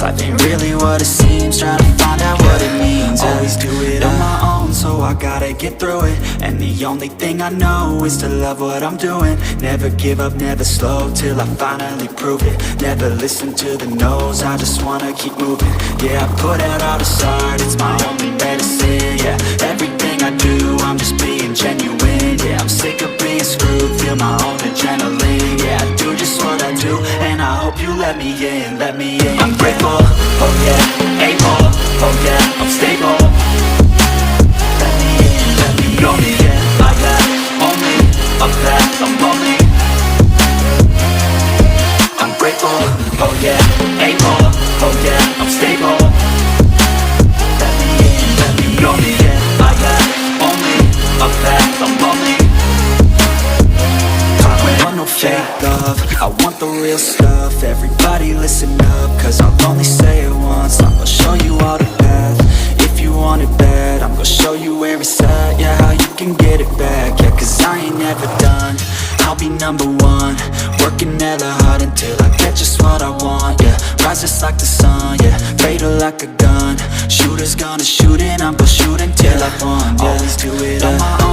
Life ain't really what it seems, try to find out what it means. Always do it on my own, so I gotta get through it. And the only thing I know is to love what I'm doing. Never give up, never slow, till I finally prove it. Never listen to the no's, I just wanna keep moving. Yeah, I put out all this art, it's my only medicine. Yeah, everything I do, I'm just being genuine. Yeah, I'm sick of being screwed, feel my own adrenaline. Yeah, I do just what I do, and I hope you let me in, let me in. I'm grateful, oh yeah, able, oh yeah, I'm stable. Let me in, let me know me, yeah, I got only a path, I'm lonely. I'm grateful, oh yeah, able, oh yeah, I'm stable. Let me in, let me know me, yeah, I got only a path, I'm lonely. I don't want no fake love, I want the real stuff. Everybody listen up, cause I'll only say it once. I'm gonna show you all the path. If you want it bad, I'm gonna show you where it's at. Yeah, how you can get it back. Yeah, cause I ain't never done, I'll be number one. Working hella hard until I get just what I want. Yeah, rise just like the sun. Yeah, fatal like a gun. Shooters gonna shoot and I'm gonna shoot until I won. Yeah, always do it on my own,